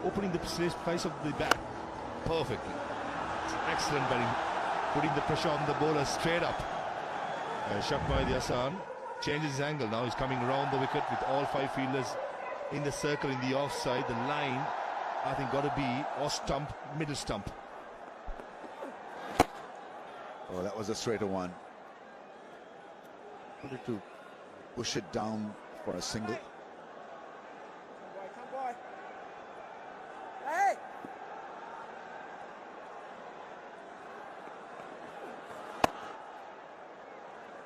opening the space of the bat perfectly. Excellent batting, putting the pressure on the bowler straight up. Shakmaid Hassan changes his angle. Now he's coming around the wicket with all 5 fielders in the circle in the offside. The line, I think, got to be off stump, middle stump. Oh, that was a straighter one. Wanted to push it down for a single. Come boy. Hey!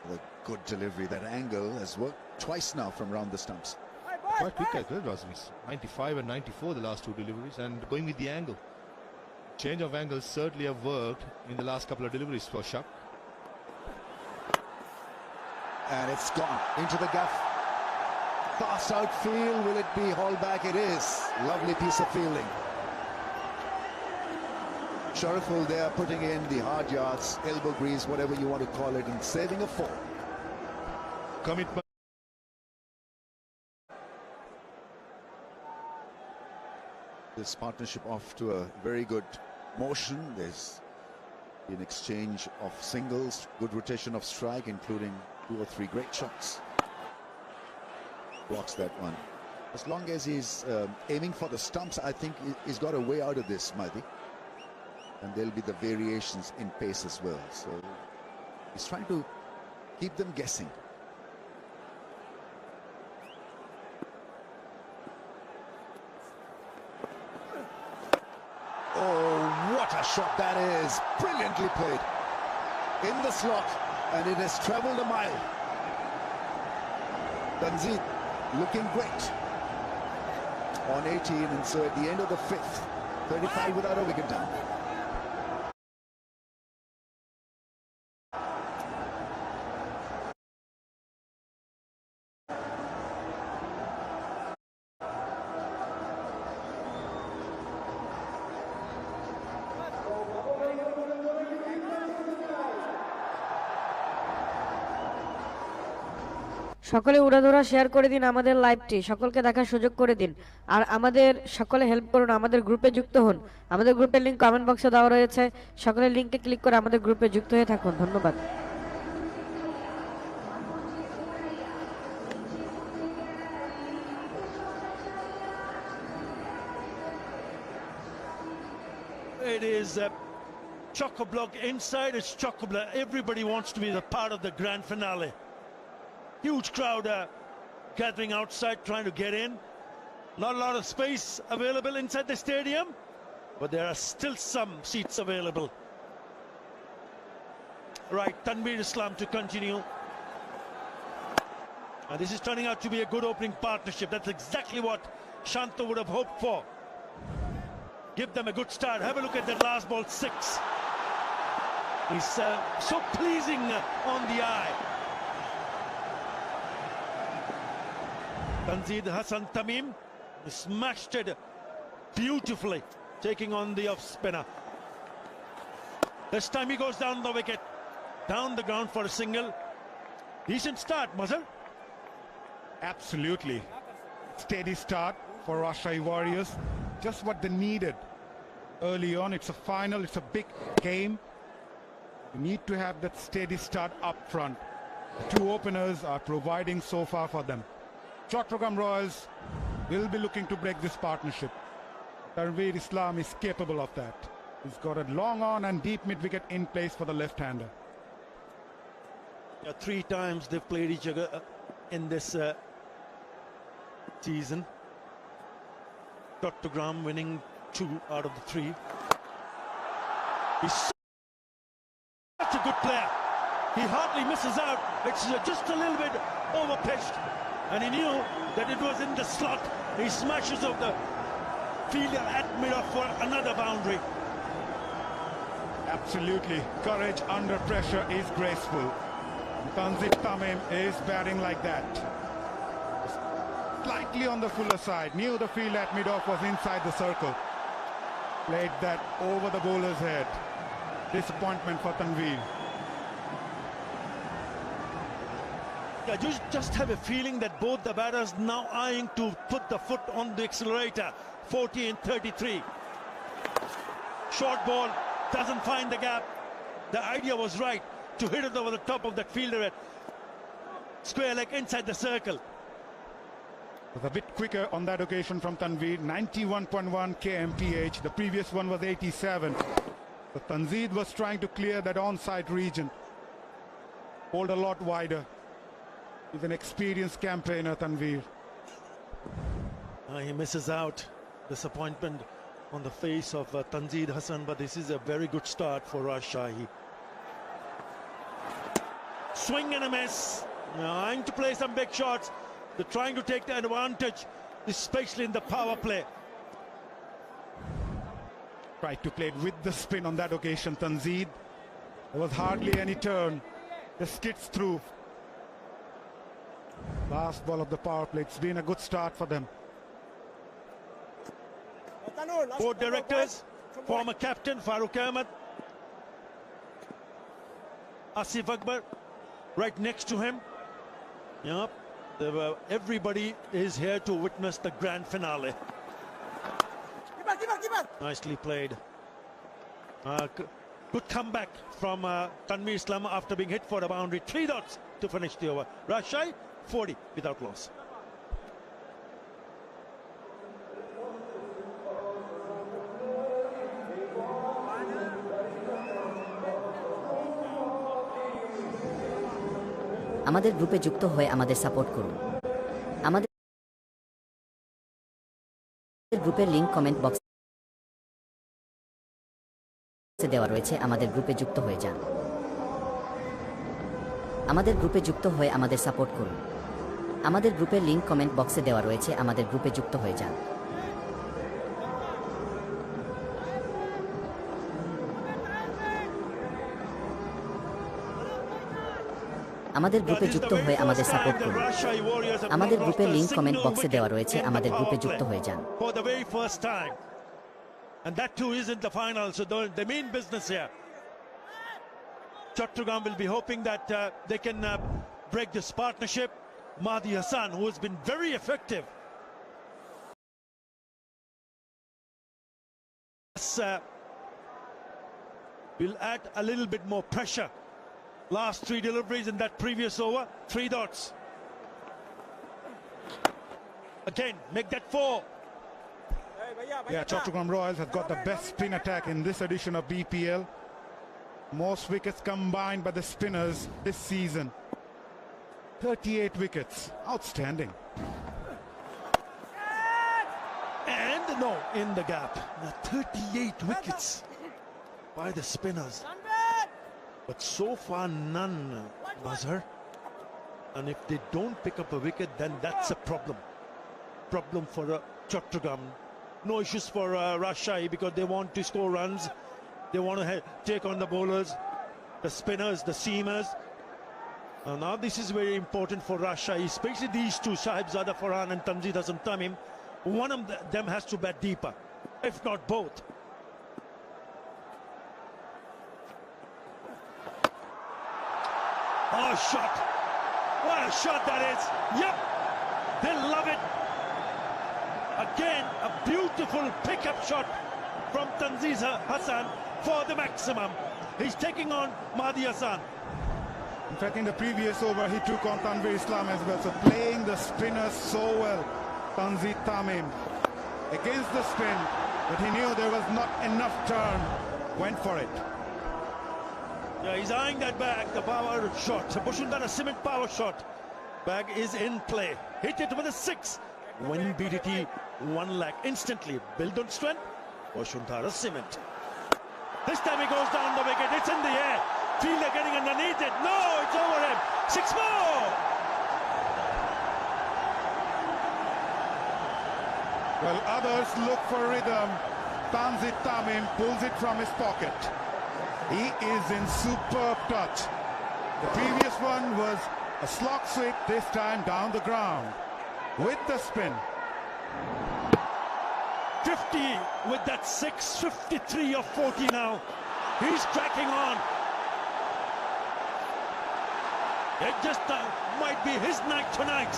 The good delivery. That angle has worked twice now from round the stumps. Quite quick as well, Rosmis. 95 and 94 the last 2 deliveries, and going with the angle. Change of angles certainly have worked in the last couple of deliveries for Shak. And it's gone into the gaff. Pass outfield. Will it be hauled back? It is. Lovely piece of fielding. Shariful there putting in the hard yards, elbow grease, whatever you want to call it, and saving a 4. Commitment. This partnership off to a very good motion. There's an exchange of singles, good rotation of strike, including 2 or 3 great shots. Blocks that one. As long as he's aiming for the stumps, I think he's got a way out of this, Mahdi. And there'll be the variations in pace as well. So he's trying to keep them guessing. Oh, what a shot that is. Brilliantly played. In the slot, and it has traveled a mile. Tanzid looking great on 18, and so at the end of the 5th, 35 without a wicket down. সকলে উড়াধুরা share করে দিন আমাদের লাইভটি, সকলকে দেখার সুযোগ করে দিন, আর আমাদের সকলে হেল্প করুন, আমাদের গ্রুপে যুক্ত হন। আমাদের গ্রুপের লিংক কমেন্ট বক্সে দেওয়া রয়েছে, সকলে লিংকে ক্লিক করে আমাদের গ্রুপে যুক্ত হয়ে থাকুন। ধন্যবাদ। It is chock-a-block inside, it's chock-a-block. Everybody wants to be the part of the grand finale. Huge crowd gathering outside trying to get in. Not a lot of space available inside the stadium, but there are still some seats available. Right, Tanveer Islam to continue. And this is turning out to be a good opening partnership. That's exactly what Shanta would have hoped for. Give them a good start. Have a look at that last ball, 6. He's so pleasing on the eye. Tanzid Hassan Tamim smashed it beautifully, taking on the off spinner. This time he goes down the wicket, down the ground for a single. Decent start, Mazhar. Absolutely. Steady start for Rashtrahi Warriors. Just what they needed early on. It's a final, it's a big game. You need to have that steady start up front. The 2 openers are providing so far for them. Chattogram Royals will be looking to break this partnership. Tanveer Islam is capable of that. He's got a long on and deep mid-wicket in place for the left-hander. Yeah, 3 times they've played each other in this season. Chattogram winning 2 out of the 3. He's such a good player. He hardly misses out. It's just a little bit over-pitched. And he knew that it was in the slot. He smashes off the fielder at mid-off for another boundary. Absolutely. Courage under pressure is graceful. Tanzid Tamim is batting like that. Slightly on the fuller side. Knew the field at mid-off was inside the circle. Played that over the bowler's head. Disappointment for Tanveer. I just have a feeling that both the batters now eyeing to put the foot on the accelerator. 40 and 33. Short ball, doesn't find the gap. The idea was right to hit it over the top of that fielder at square leg inside the circle. Was a bit quicker on that occasion from Tanveer, 91.1 kmph. The previous one was 87. So Tanveer was trying to clear that onside region. Hold a lot wider. He's an experienced campaigner, Tanveer. He misses out. Disappointment on the face of Tanzid Hassan, but this is a very good start for Rajshahi. Swing and a miss. Trying to play some big shots. They're trying to take the advantage, especially in the power play. Tried to play it with the spin on that occasion, Tanzid. There was hardly any turn. Just skids through. Last ball of the power play. It's been a good start for them. Board directors, former captain Farooq Ahmed, Asif Akbar, right next to him. Yep, everybody is here to witness the grand finale. Nicely played. Good comeback from Tanveer Islam after being hit for a boundary. 3 dots to finish the over. Rajshahi 40 without loss. আমাদের গ্রুপে যুক্ত হয়ে আমাদের support করুন। আমাদের গ্রুপের link comment বক্সে দেওয়া রয়েছে, আমাদের গ্রুপে যুক্ত হয়ে যান। আমাদের গ্রুপে যুক্ত হয়ে আমাদের সাপোর্ট করুন। আমাদের গ্রুপের লিংক কমেন্ট বক্সে দেওয়া রয়েছে, আমাদের গ্রুপে যুক্ত হয়ে যান। আমাদের গ্রুপে যুক্ত হয়ে আমাদের সাপোর্ট করুন। আমাদের গ্রুপের লিংক কমেন্ট বক্সে দেওয়া রয়েছে, আমাদের গ্রুপে যুক্ত হয়ে যান। And that too isn't the final, so they mean business here. Chattogram will be hoping that they can break this partnership. Mahdi Hassan, who has been very effective, will add a little bit more pressure. Last 3 deliveries in that previous over, 3 dots. Again, make that 4. Yeah, Chattogram Royals has got the best spin attack in this edition of BPL. Most wickets combined by the spinners this season. 38 wickets. Outstanding. And no, in the gap. Now 38 wickets by the spinners. But so far none, Mazhar. And if they don't pick up a wicket, then that's a problem. Problem for Chattogram. No issues for Rajshahi because they want to score runs. They want to take on the bowlers, the spinners, the seamers. And now this is very important for Rajshahi, especially these two, Sahibzada Farhan and Tanzid Hassan Tamim. One of them has to bat deeper, if not both. Oh, shot. What a shot that is. Yep. They love it. Again, a beautiful pickup shot from Tanzid Hassan for the maximum. He's taking on Mahdi Hassan. In fact, in the previous over, he took on Tanveer Islam as well. So playing the spinners so well. Tanzid Tamim against the spin, but he knew there was not enough turn. Went for it. Yeah, he's eyeing that bag, the power shot. Bushundara cement power shot. Bag is in play. Hit it with a 6. When BDT 1 lakh instantly. Build on strength. Bushundara cement. This time he goes down the wicket. It's in the air. Fielder getting underneath it. No, it's over him. 6 more. Well, others look for rhythm. Tanzid Tamim pulls it from his pocket. He is in superb touch. The previous one was a slog sweep, this time down the ground. With the spin. 50 with that 6, 53 of 40 now. He's cracking on. It just might be his night tonight.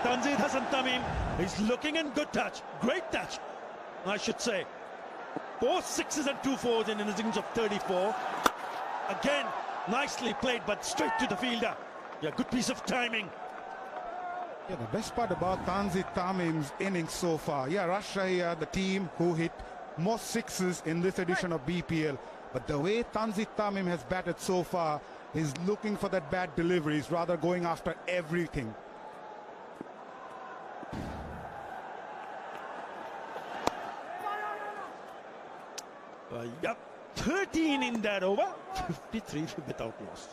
Tanzid Hassan Tamim is looking in good touch. Great touch, I should say. 4 6s and 2 4s in an innings of 34. Again, nicely played, but straight to the fielder. Yeah, good piece of timing. Yeah, the best part about Tanzid Tamim's innings so far. Yeah, Russia, the team who hit most sixes in this edition of BPL. But the way Tanzid Tamim has batted so far, he's looking for that bad deliveries, rather going after everything. Yep, 13 in that over, 53 without loss.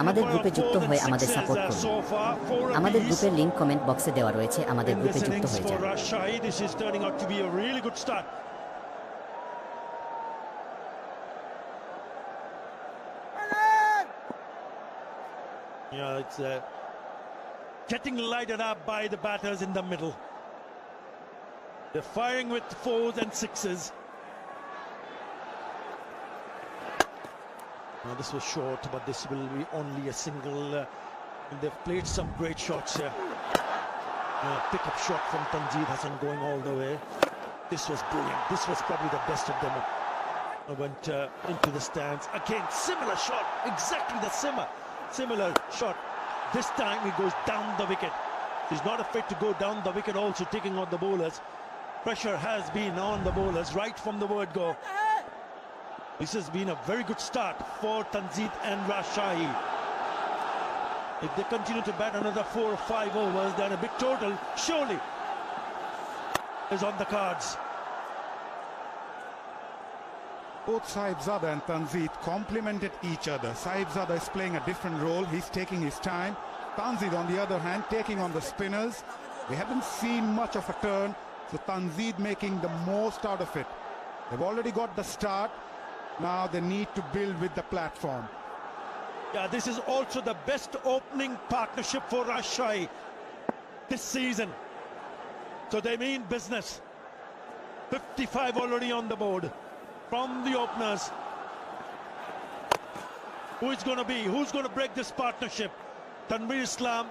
আমাদের গ্রুপে যুক্ত হয়ে আমাদের support করুন। আমাদের গ্রুপের link comment বক্সে দেওয়া রয়েছে। আমাদের গ্রুপে যুক্ত হয়ে যান। This is turning out to be a really good start. Yeah, it's getting lighted up by the batters in the middle. They're firing with 4s and 6s. Now this was short, but this will be only a single. They've played some great shots here. Pick-up shot from Tanzid Hassan going all the way. This was brilliant. This was probably the best of them. Went into the stands. Again, similar shot. Exactly the similar shot. This time he goes down the wicket. He's not afraid to go down the wicket also, taking on the bowlers. Pressure has been on the bowlers right from the word go. This has been a very good start for Tanzid and Rajshahi. If they continue to bat another 4 or 5 overs, then a big total surely is on the cards. Both Sahibzada and Tanzid complemented each other. Sahibzada is playing a different role. He's taking his time. Tanzid, on the other hand, taking on the spinners. We haven't seen much of a turn, so Tanzid making the most out of it. They've already got the start. Now they need to build with the platform. Yeah, this is also the best opening partnership for Rajshahi this season. So they mean business. 55 already on the board from the openers. Who is going to be? Who's going to break this partnership? Tanveer Islam,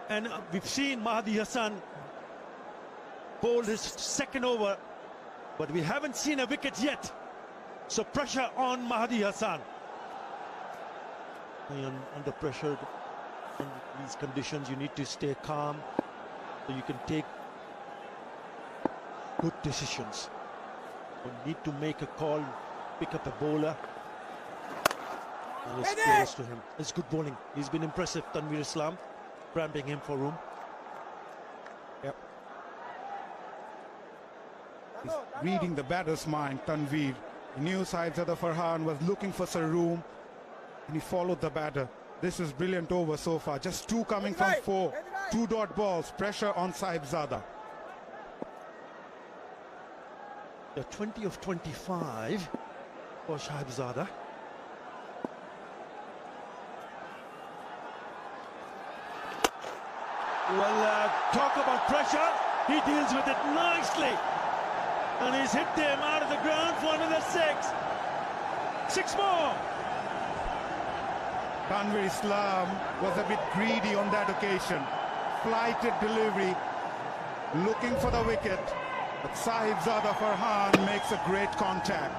and we've seen Mahdi Hassan bowled his second over, but we haven't seen a wicket yet. So pressure on Mahdi Hassan. Under pressure in these conditions, you need to stay calm so you can take good decisions. You need to make a call, pick up a bowler. And it's close to him. It's good bowling. He's been impressive, Tanveer Islam, cramping him for room. Yep. He's reading the batter's mind, Tanveer. He knew Sahibzada Farhan was looking for Saroom, and he followed the batter. This is brilliant over so far. Just 2 coming from 4. 2 dot balls. Pressure on Sahibzada. The 20 of 25 for Sahibzada. Well, talk about pressure. He deals with it nicely. And he's hit them out of the ground for another 6. 6 more. Tanveer Islam was a bit greedy on that occasion. Flighted delivery, looking for the wicket. But Sahibzada Farhan makes a great contact.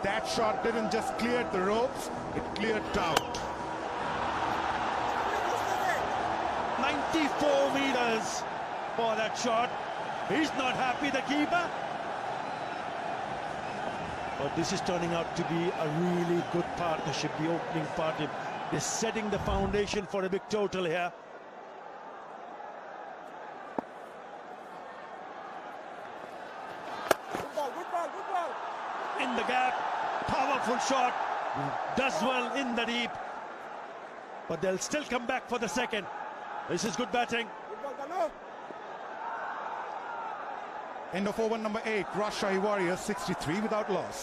That shot didn't just clear the ropes, it cleared doubt. 94 meters for that shot. He's not happy, the keeper. But this is turning out to be a really good partnership, the opening partnership. They're setting the foundation for a big total here. Good ball. In the gap, powerful shot, does well in the deep. but they'll still come back for the second. This is good batting. End of over number 8, Rajshahi Warriors 63 without loss.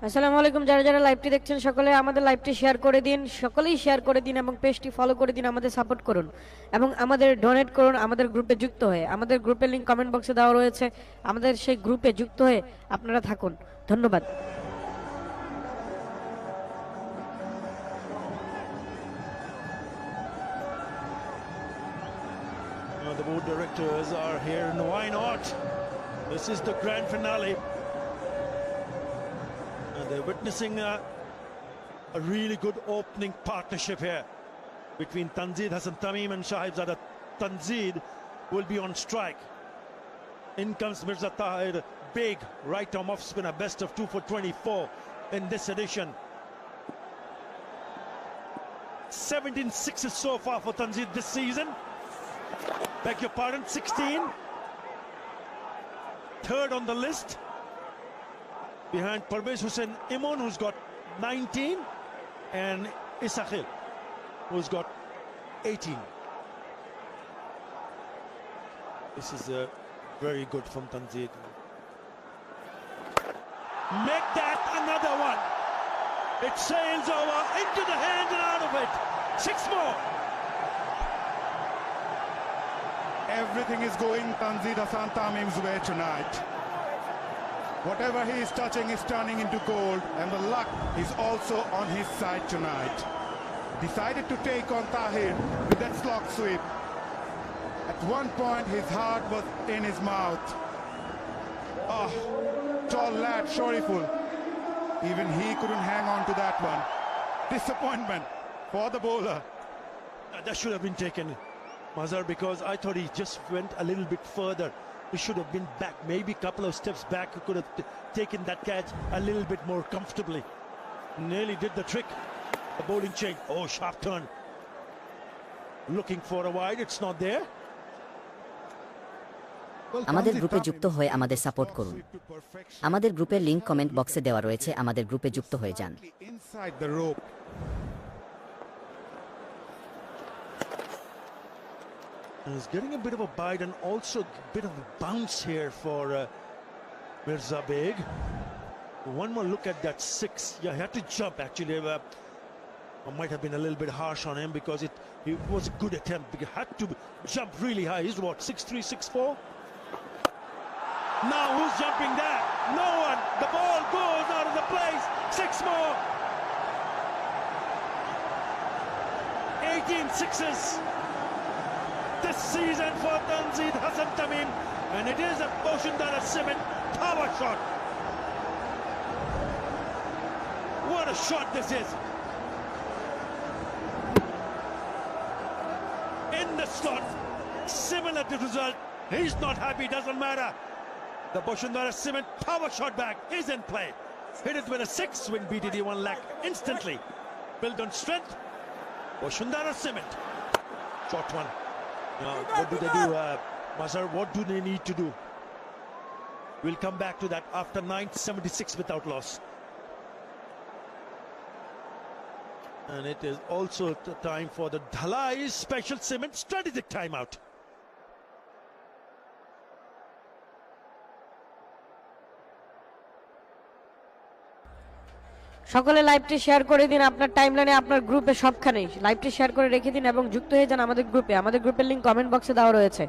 আসসালামু আলাইকুম, যারা যারা লাইভটি দেখছেন সকলে আমাদের লাইভটি share করে দিন, সকলেই শেয়ার করে দিন এবং পেজটি ফলো করে দিন, আমাদের সাপোর্ট করুন এবং আমাদের ডোনেট করুন আমাদের গ্রুপে যুক্ত হয়ে। আমাদের গ্রুপের লিংক কমেন্ট বক্সে দেওয়া রয়েছে, আমাদের সেই গ্রুপে যুক্ত হয়ে আপনারা থাকুন। ধন্যবাদ। The board directors are here, and why not? This is the grand finale. And they're witnessing a really good opening partnership here between Tanzid Hassan Tamim and Shahib Zada. Tanzid will be on strike. In comes Mirza Tahir, big right arm off spinner, best of 2 for 24 in this edition. 17 sixes so far for Tanzid this season. Beg your pardon, 16. Third on the list, behind Parvez Hussain Imon, who's got 19, and Isakhil, who's got 18. This is very good from Tanzid. Make that another one. It sails over into the hand and out of it. 6 more. Everything is going Tanzid Hassan Tamim's way tonight. Whatever he is touching is turning into gold, and the luck is also on his side tonight. Decided to take on Tahir with that slog sweep. At one point his heart was in his mouth. Ah, tall lad, Shoriful. Even he couldn't hang on to that one. Disappointment for the bowler. That should have been taken, Mazhar, because I thought he just went a little bit further. He should have been back, maybe a couple of steps back. He could have taken that catch a little bit more comfortably. Nearly did the trick. The bowling change. Oh, sharp turn. Looking for a wide. It's not there. আমাদের গ্রুপে যুক্ত হয়ে আমাদের support করুন। আমাদের গ্রুপের link comment বক্সে দেওয়া রয়েছে, আমাদের গ্রুপে যুক্ত হয়ে যান। Inside the rope. He's getting a bit of a bite and also a bit of a bounce here for Mirza Beg. One more look at that 6. Yeah, he had to jump actually. I might have been a little bit harsh on him because it was a good attempt. He had to jump really high. He's what, 6'3", 6'4"? Now who's jumping that? No one. The ball goes out of the place. 6 more. 18 sixes this season for Tanzid Hassan Tamim, and it is a Boshundara cement power shot. What a shot this is. In the slot, similar to result. He's not happy, doesn't matter. The Boshundara cement power shot back is in play. Hit it with a 6, win BTD 1 lakh instantly. Built on strength, Boshundara cement. Short one. Now, what do they do, Mazhar? What do they need to do? We'll come back to that after 976 without loss. And it is also the time for the Dhalai Special Cement strategic timeout. সকলে লাইভটি share করে দিন আপনার টাইমলাইনে, আপনার গ্রুপে, সবখানেই লাইভটি share করে রেখে দিন এবং যুক্ত হয়ে যান আমাদের গ্রুপে। আমাদের গ্রুপের লিংক কমেন্ট বক্সে দেওয়া রয়েছে।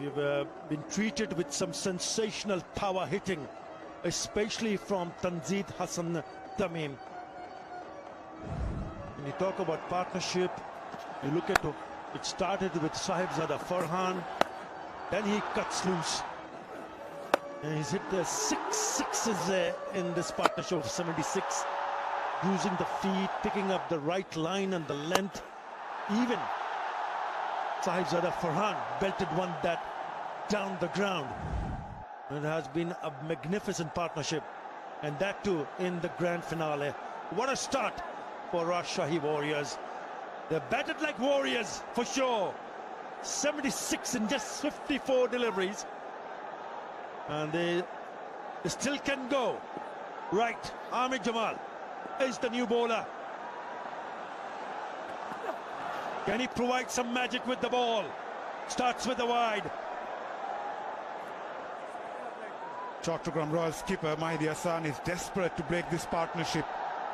we've been treated with some sensational power hitting, especially from Tanzid Hassan Tamim. When you talk about partnership, you look at it started with Sahibzada Farhan, then he cuts loose. And he's hit the 6 sixes in this partnership of 76, using the feet, picking up the right line and the length. Even Sahibzada Farhan belted one that down the ground. It has been a magnificent partnership, and that too in the grand finale. What a start for Rajshahi Warriors. They're batted like warriors for sure. 76 in just 54 deliveries, and they still can go. Right, Ahmed Jamal is the new bowler. Can he provide some magic with the ball? Starts with the wide. Chattogram Royal skipper Mahdi Hassan is desperate to break this partnership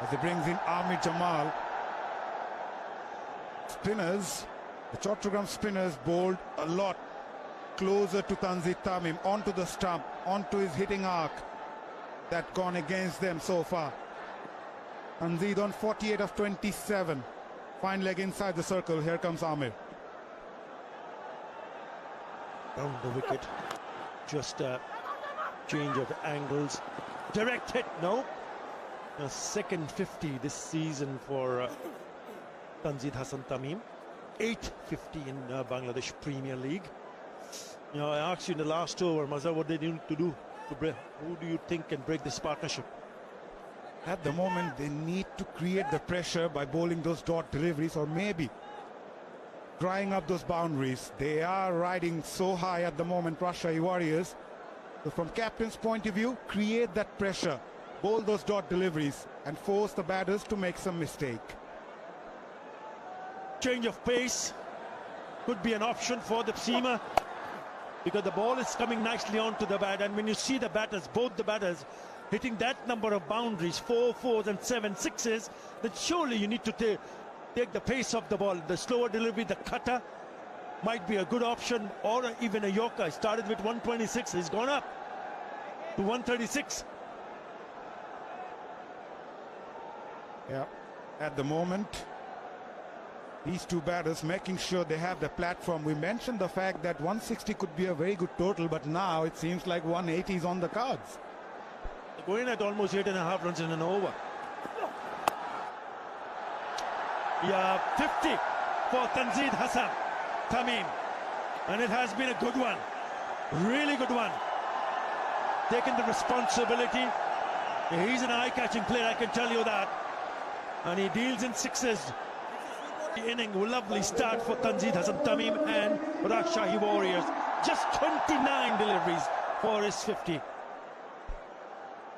as he brings in Ahmed Jamal. Spinners, the Chattogram spinners bowled a lot closer to Tanzid Tamim, onto the stump, onto his hitting arc. That gone against them so far. Tanzid on 48 of 27. Fine leg inside the circle. Here comes Amir. Round the wicket. Just a change of angles. Direct hit, no. A second 50 this season for Tanzid Hassan Tamim. 850 in Bangladesh Premier League. You know, I asked you in the last over, Mazhar, what they need to do to break. Who do you think can break this partnership? At the moment, they need to create the pressure by bowling those dot deliveries, or maybe drying up those boundaries. They are riding so high at the moment, Rajshahi Warriors. So from captain's point of view, create that pressure, bowl those dot deliveries, and force the batters to make some mistake. Change of pace could be an option for the seamer, because the ball is coming nicely onto the bat, and when you see the batters, both the batters hitting that number of boundaries, 4 4s and 7 6s, then surely you need to take the pace of the ball. The slower delivery, the cutter, might be a good option, or even a Yorker. He started with 126, he's gone up to 136. Yeah, at the moment, these two batters making sure they have the platform. We mentioned the fact that 160 could be a very good total, but now it seems like 180 is on the cards. Going at almost 8.5 runs in an over. Yeah, 50 for Tanzid Hassan Tamim, and it has been a good one, really good one. Taking the responsibility. He's an eye-catching player, I can tell you that, and he deals in sixes. The inning, lovely start for Tanzid Hassan Tamim and Rajshahi Warriors. Just 29 deliveries for his 50.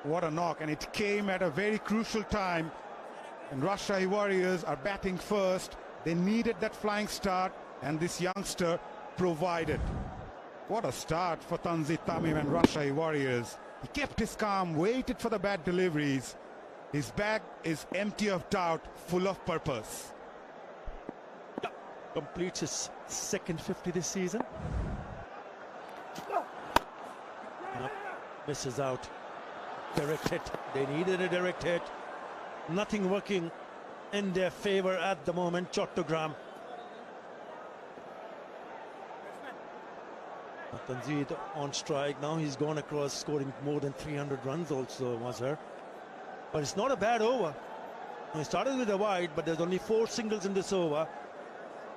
What a knock, and it came at a very crucial time. And Rajshahi Warriors are batting first. They needed that flying start, and this youngster provided. What a start for Tanzid Tamim and Rajshahi Warriors. He kept his calm, waited for the bad deliveries. His bag is empty of doubt, full of purpose. Completes his second 50 this season. Misses out. Direct hit. They needed a direct hit. Nothing working in their favor at the moment. Chattogram. Tanzid on strike. Now he's gone across, scoring more than 300 runs also, Mazhar. But it's not a bad over. He started with a wide, but there's only 4 singles in this over.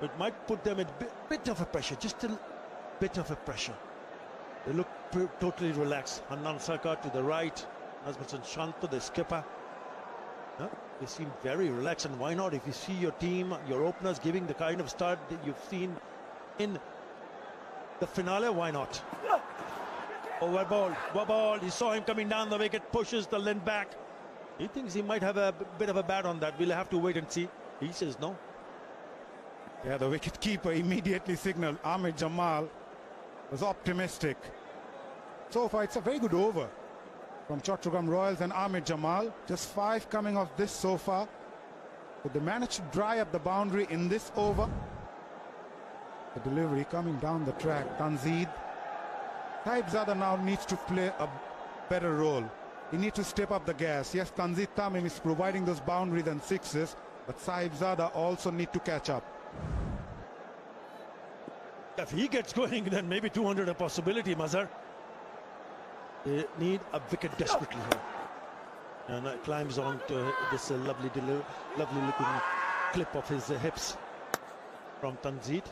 It might put them at a bit of a pressure, just a bit of a pressure. They look totally relaxed. Hannan Saka to the right. Nazmuddin Shanto, the skipper. No, they seem very relaxed, and why not? If you see your team, your openers giving the kind of start that you've seen in the finale, why not? Over ball. He saw him coming down the wicket, pushes the length back. He thinks he might have a bit of a bat on that. We'll have to wait and see. He says no. Yeah, the wicket-keeper immediately signaled. Ahmed Jamal was optimistic. So far, it's a very good over from Chattogram Royals and Ahmed Jamal. Just 5 coming off this so far. But they managed to dry up the boundary in this over. The delivery coming down the track. Tanzid Saibzada now needs to play a better role. He needs to step up the gas. Yes, Tanzit Tamim is providing those boundaries and sixes, but Saibzada also need to catch up. If he gets going, then maybe 200 a possibility, Mazhar. They need a wicket desperately here. And climbs on to this lovely looking clip of his hips from Tanzit.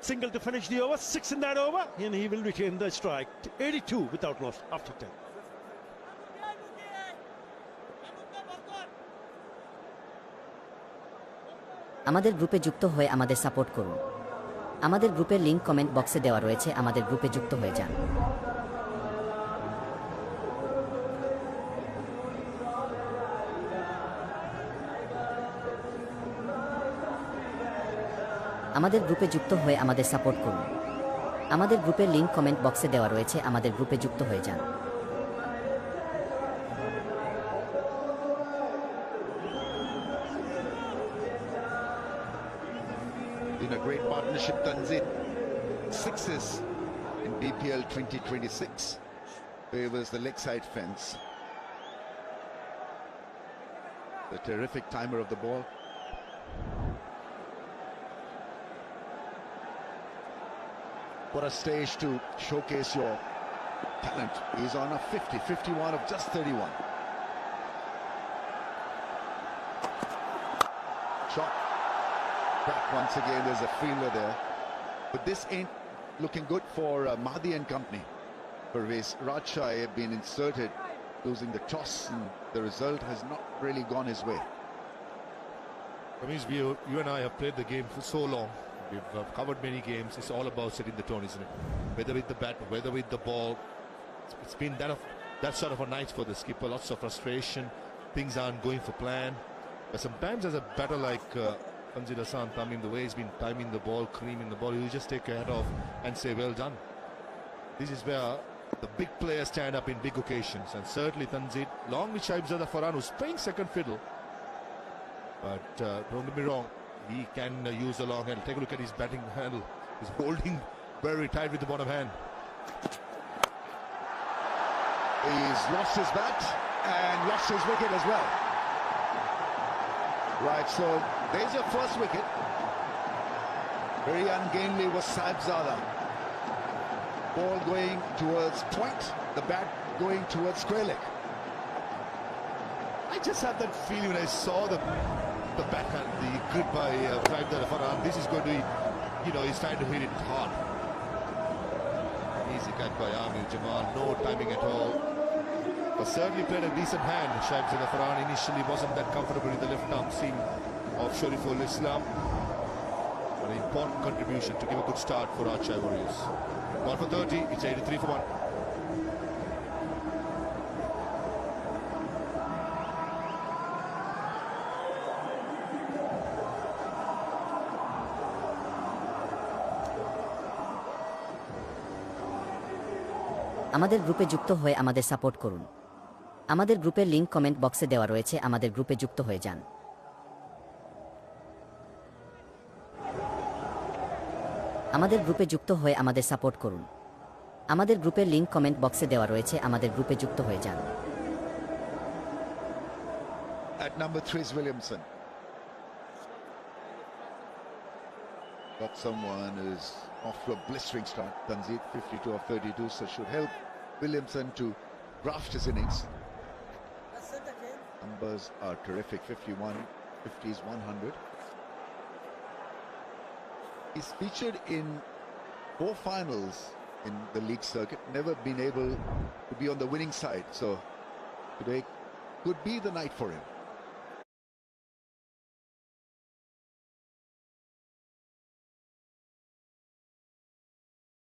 Single to finish the over, 6 in that over, and he will retain the strike. 82 without loss after 10. আমাদের গ্রুপে যুক্ত হয়ে আমাদের support করুন। আমাদের গ্রুপের link comment বক্সে দেওয়া রয়েছে, আমাদের গ্রুপে যুক্ত হয়ে যান। আমাদের গ্রুপে যুক্ত হয়ে আমাদের সাপোর্ট করুন। আমাদের গ্রুপের লিংক কমেন্ট বক্সে দেওয়া রয়েছে, আমাদের গ্রুপে যুক্ত হয়ে যান। In a great partnership, Tanzit. Sixes in BPL 2026 favors the leg side fence. The terrific timer of the ball. What a stage to showcase your talent. He's on a 50, 51 of just 31. Shot. Back once again, there's a fielder there. But this ain't looking good for Mahdi and company. Pervez Rajshai have been inserted, losing the toss, and the result has not really gone his way. Ramesh, you and I have played the game for so long. We've covered many games. It's all about setting the tone, isn't it? Whether with the bat, whether with the ball. It's been that sort of a night for the skipper. Lots of frustration. Things aren't going for plan. But sometimes as a batter like Tanzit Hasan Tamim, the way he's been timing the ball, creaming the ball, you just take your head off and say, well done. This is where the big players stand up in big occasions. And certainly Tanzit, along with Saibzada Farhan, who's playing second fiddle. But don't get me wrong, he can use the long handle. Take a look at his batting handle. He's holding very tight with the bottom hand. He's lost his bat and lost his wicket as well. Right, so there's your first wicket. Very ungainly was Saibzada. Ball going towards point, the bat going towards square leg. I just had that feeling when I saw the backhand, the grip by Saibzada Farhan. This is going to be, he's trying to hit it hard. Easy cut by Amir Jamal, no timing at all. But certainly played a decent hand. Saibzada Farhan initially wasn't that comfortable with the left arm seam of Shariful Islam. But an important contribution to give a good start for Rajshai Warriors. 1 for 30, it's 83 for 1. আমাদের গ্রুপে যুক্ত হয়ে আমাদের support করুন। আমাদের গ্রুপের link comment বক্সে দেওয়া রয়েছে, আমাদের গ্রুপে যুক্ত হয়ে যান। আমাদের গ্রুপে যুক্ত হয়ে আমাদের সাপোর্ট করুন। আমাদের গ্রুপের লিংক কমেন্ট বক্সে দেওয়া রয়েছে, আমাদের গ্রুপে যুক্ত হয়ে যান। At number 3 is Williamson. Got someone who's off to a blistering start. Tanzit 52 of 32, so should help Williamson to graft his innings. Numbers are terrific. 51, 50s, 100. He's featured in 4 finals in the league circuit, never been able to be on the winning side. So today could be the night for him.